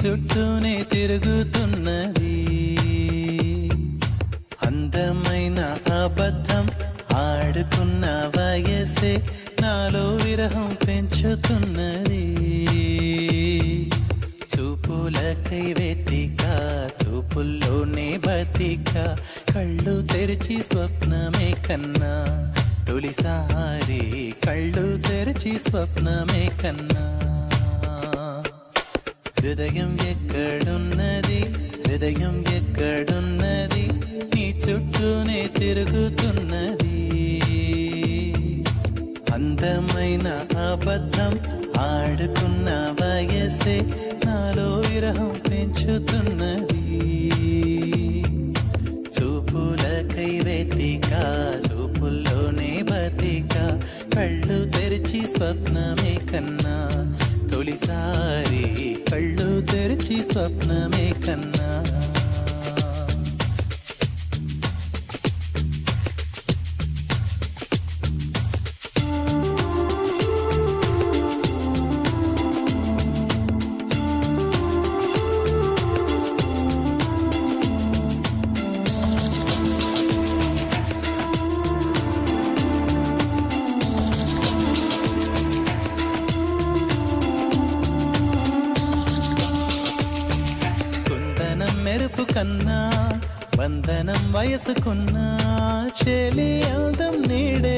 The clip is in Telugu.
చుట్టూనే తిరుగుతున్నది. అందమైన అబద్ధం ఆడుకున్న వయసే నాలో విరహం పెంచుతున్నది. చూపులకై వెతిక చూపుల్లోనే బతిక కళ్ళు తెరిచి స్వప్నమే కన్నా తొలిసారి కళ్ళు తెరిచి స్వప్నమే కన్నా. హృదయం ఎక్కడున్నది హృదయం ఎక్కడున్నది నీ చుట్టూనే తిరుగుతున్నది. అందమైన అబద్ధం ఆడుకున్న వయసే నాలో విరహం పెంచుతున్నది. చూపులకై వెతిక చూపుల్లోనే బతిక కళ్ళు తెరిచి స్వప్నమే కన్నా తొలిసారి కళ్ళు తెరిచి స్వప్నమే కన్నా. మెరుపు కన్నా వందనం వయసుకున్నా చెలి అందం నీడే